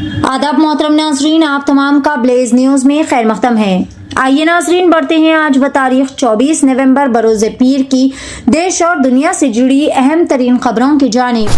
आदाब मोहतरम नाजरीन, आप तमाम का ब्लेज न्यूज़ में खैर मक़दम है। आइए नाजरीन बढ़ते हैं आज बतारीख 24 नवंबर बरोज़ पीर की देश और दुनिया से जुड़ी अहम तरीन खबरों की जानिब।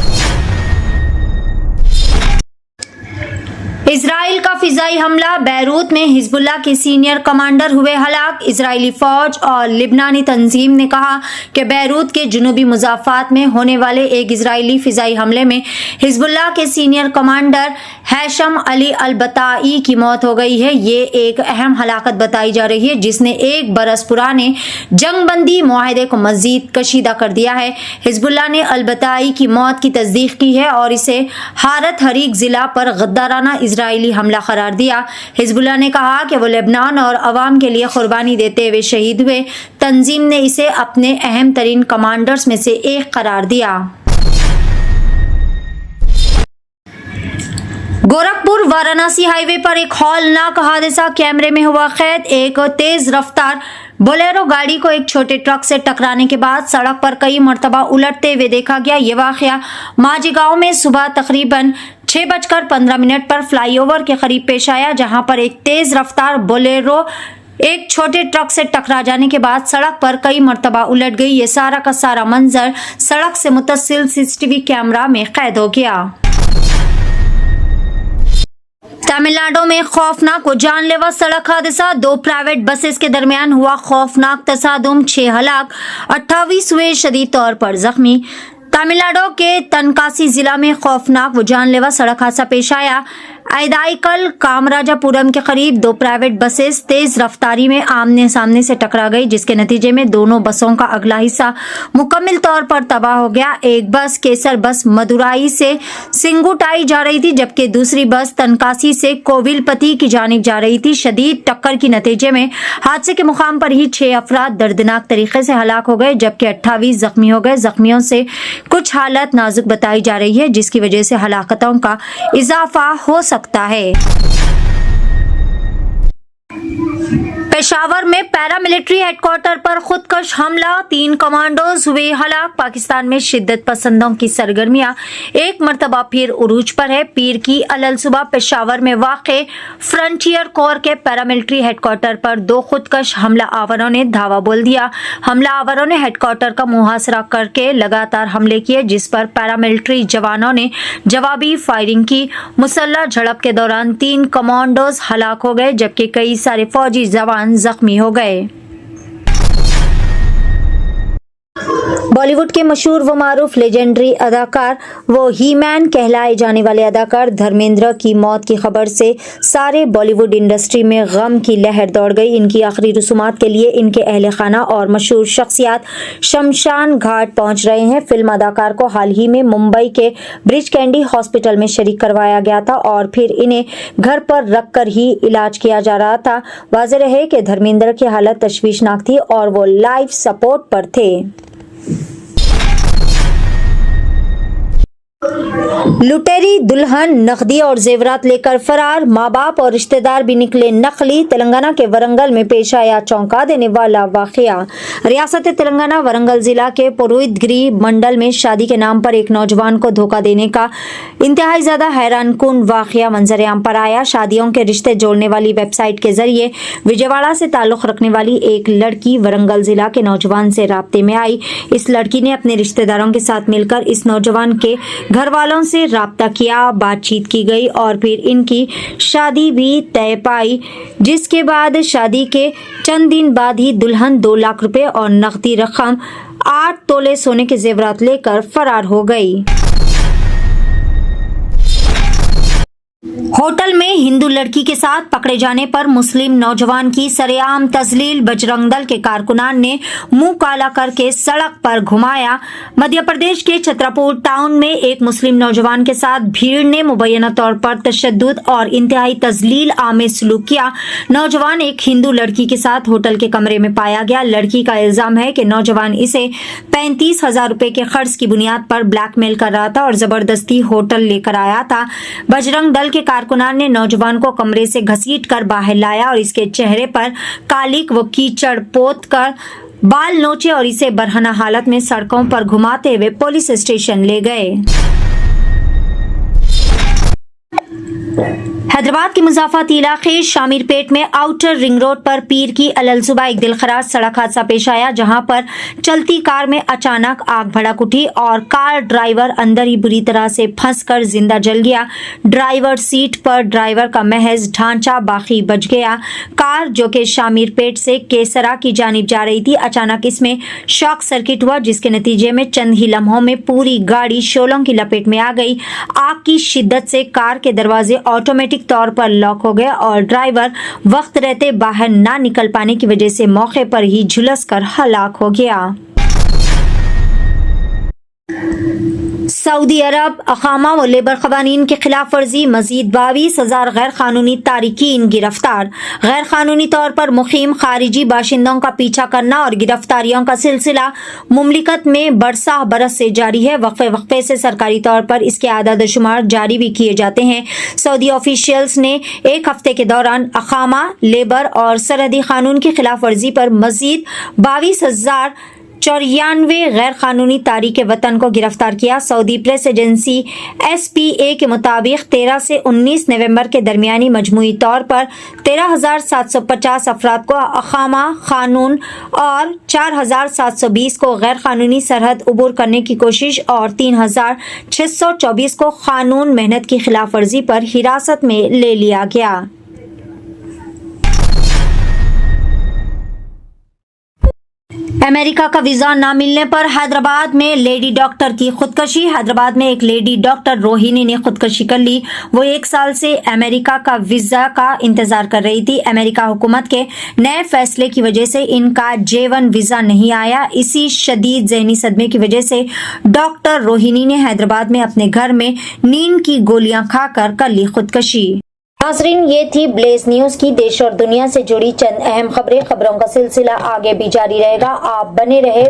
इजराइल का फिजाई हमला, बैरूत में हिजबुल्लाह के सीनियर कमांडर हुए हलाक। इजरायली फौज और लिबनानी तंजीम ने कहा कि बैरूत के जुनूबी मुजाफात में होने वाले एक इजरायली फिजाई हमले में हिजबुल्लाह के सीनियर कमांडर हैशम अली अल-बताई की मौत हो गई है। ये एक अहम हलाकत बताई जा रही है जिसने एक बरस पुराने जंगबंदी मुआहदे को मजीद कशीदा कर दिया है। हिजबुल्लाह ने अल-बताई की मौत की तस्दीक की है और इसे हारत हरीक जिला पर गद्दाराना इजरायली हमला करार दिया। हिजबुल्लाह ने कहा कि वो लेबनान और अवाम के लिए कुर्बानी देते हुए शहीद हुए। तंजीम ने इसे अपने अहम तरीन कमांडर्स में से एक करार दिया। गोरखपुर वाराणसी हाईवे पर एक हौलनाक हादसा कैमरे में हुआ कैद। एक तेज रफ्तार बोलेरो गाड़ी को एक छोटे ट्रक से टकराने के बाद सड़क पर कई मरतबा उलटते हुए देखा गया। ये वाकया माजीगांव में सुबह तकरीबन 6:15 पर फ्लाईओवर के करीब पेश आया, जहां पर एक तेज रफ्तार बोलेरो एक छोटे ट्रक से टकरा जाने के बाद सड़क पर कई मरतबा उलट गई। ये सारा का सारा मंजर सड़क से मुत्तसिल सीसीटीवी कैमरा में कैद हो गया। तमिलनाडु में खौफनाक व जानलेवा सड़क हादसा, 2 प्राइवेट बसेस के दरमियान हुआ खौफनाक तसादुम, 6 हलाक, 28 हुए शदीद तौर पर जख्मी। तमिलनाडु के तनकासी जिला में खौफनाक व जानलेवा सड़क हादसा पेश आया। आइदाइकल कामराजापुरम के करीब 2 प्राइवेट बसेस तेज रफ्तारी में आमने सामने से टकरा गई, जिसके नतीजे में दोनों बसों का अगला हिस्सा मुकम्मल तौर पर तबाह हो गया। एक बस केसर बस मदुराई से सिंगुटाई जा रही थी, जबकि दूसरी बस तनकासी से कोविलपति की जानिब जा रही थी। शदीद टक्कर के नतीजे में हादसे के मुकाम पर ही 6 अफराद दर्दनाक तरीके से हलाक हो गए, जबकि 28 जख्मी हो गए। जख्मियों से कुछ हालत नाजुक बताई जा रही है, जिसकी वजह से हलाकतों का इजाफा हो सकता है। पेशावर में पैरामिलिट्री हेडक्वार्टर पर खुदकश हमला, 3 कमांडोज हुए हलाक। पाकिस्तान में शिद्दत पसंदों की सरगर्मियां एक मरतबा फिर उरूज पर है। पीर की अलल सुबह पेशावर में वाक़े फ्रंटियर कोर के पैरामिलिट्री हेडक्वार्टर पर 2 खुदकश हमला आवरों ने धावा बोल दिया। हमला आवरों ने हेडक्वार्टर का मुहासरा करके लगातार हमले किए, जिस पर पैरामिलिट्री जवानों ने जवाबी फायरिंग की। मुसल्लह झड़प के दौरान 3 कमांडोज हलाक हो गए, जबकि कई सारे फौजी जवान जख्मी हो गए। बॉलीवुड के मशहूर व मारूफ लेजेंडरी अदाकार वो ही मैन कहलाए जाने वाले अदाकार धर्मेंद्र की मौत की खबर से सारे बॉलीवुड इंडस्ट्री में गम की लहर दौड़ गई। इनकी आखिरी रसूमात के लिए इनके अहले खाना और मशहूर शख्सियात शमशान घाट पहुंच रहे हैं। फिल्म अदाकार को हाल ही में मुंबई के ब्रिज कैंडी हॉस्पिटल में शरीक करवाया गया था और फिर इन्हें घर पर रख कर ही इलाज किया जा रहा था। वाज़ेह रहे कि धर्मेंद्र की हालत तशवीशनाक थी और वो लाइफ सपोर्ट पर थे। लुटेरी दुल्हन नकदी और जेवरात लेकर फरार, माँ बाप और रिश्तेदार भी निकले नकली। तेलंगाना के वरंगल में पेश आया चौंका देने वाला वाकया। रियासत तेलंगाना वरंगल जिला के पुरोहितगिरी मंडल में शादी के नाम पर एक नौजवान को धोखा देने का इंतहाई ज्यादा हैरानकुन वाकया मंजर-ए-आम पर आया। शादियों के रिश्ते जोड़ने वाली वेबसाइट के जरिए विजयवाड़ा से ताल्लुक रखने वाली एक लड़की वरंगल जिला के नौजवान से राब्ते में आई। इस लड़की ने अपने रिश्तेदारों के साथ मिलकर इस नौजवान के घर वालों से राब्ता किया, बातचीत की गई और फिर इनकी शादी भी तय पाई, जिसके बाद शादी के चंद दिन बाद ही दुल्हन 2 लाख रुपए और नकदी रकम 8 तोले सोने के जेवरात लेकर फरार हो गई। होटल में हिंदू लड़की के साथ पकड़े जाने पर मुस्लिम नौजवान की सरेआम तजलील, बजरंग दल के कारकुनान ने मुंह काला करके सड़क पर घुमाया। मध्य प्रदेश के छतरपुर टाउन में एक मुस्लिम नौजवान के साथ भीड़ ने मुबैना तौर पर तशद्दुद और इंतहाई तजलील आमेज सलूक किया। नौजवान एक हिंदू लड़की के साथ होटल के कमरे में पाया गया। लड़की का इल्जाम है कि नौजवान इसे 35,000 रुपए के खर्च की बुनियाद पर ब्लैकमेल कर रहा था और जबरदस्ती होटल लेकर आया था। बजरंग दल के कारकुनान ने नौजवान को कमरे से घसीट कर बाहर लाया और इसके चेहरे पर कालिक व कीचड़ पोत कर बाल नोचे और इसे बरहना हालत में सड़कों पर घुमाते हुए पुलिस स्टेशन ले गए। हैदराबाद के मुज़ाफ़ाती इलाके शामिर पेट में आउटर रिंग रोड पर पीर की अलसुबह एक दिलखराज सड़क हादसा पेश आया, जहां पर चलती कार में अचानक आग भड़क उठी और कार ड्राइवर अंदर ही बुरी तरह से फंसकर जिंदा जल गया। ड्राइवर सीट पर, ड्राइवर का महज ढांचा बाकी बच गया। कार जो कि शामिर पेट से केसरा की जानिब जा रही थी, अचानक इसमें शॉक सर्किट हुआ, जिसके नतीजे में चंद ही लम्हों में पूरी गाड़ी शोलों की लपेट में आ गई। आग की शिद्दत से कार के दरवाजे ऑटोमेटिक तौर पर लॉक हो गए और ड्राइवर वक्त रहते बाहर ना निकल पाने की वजह से मौके पर ही झुलसकर हलाक हो गया। सऊदी अरब अकामा व लेबर कवानीन के खिलाफ वर्जी, मजीद 22,000 गैर कानूनी तारिकीन गिरफ्तार। गैर कानूनी तौर पर मुकीम खारिजी बाशिंदों का पीछा करना और गिरफ्तारियों का सिलसिला मुमलिकत में बरसा बरस से जारी है। वक्फे वक्फे से सरकारी तौर पर इसके आदाद शुमार जारी भी किए जाते हैं। सऊदी ऑफिशियल्स ने एक हफ्ते के दौरान अकामा, लेबर और सरहदी कानून की खिलाफ वर्जी पर मजीद 22,094 गैर कानूनी तारीक वतन को गिरफ्तार किया। सऊदी प्रेस एजेंसी SPA के मुताबिक 13 से 19 नवंबर के दरमियानी मजमूई तौर पर 13,750 अफराद को अकामा कानून और 4,720 को गैर कानूनी सरहद उबूर करने की कोशिश और 3,624 को कानून मेहनत की खिलाफ वर्जी पर हिरासत में ले लिया गया। अमेरिका का वीजा न मिलने पर हैदराबाद में लेडी डॉक्टर की खुदकशी। हैदराबाद में एक लेडी डॉक्टर रोहिणी ने खुदकशी कर ली। वो 1 साल से अमेरिका का वीजा का इंतजार कर रही थी। अमेरिका हुकूमत के नए फैसले की वजह से इनका J1 वीजा नहीं आया। इसी शदीद ज़हनी सदमे की वजह से डॉक्टर रोहिणी ने हैदराबाद में अपने घर में नींद की गोलियां खाकर कर ली खुदकशी। नाज़रीन, ये थी ब्लेज न्यूज की देश और दुनिया से जुड़ी चंद अहम खबरें। खबरों का सिलसिला आगे भी जारी रहेगा। आप बने रहे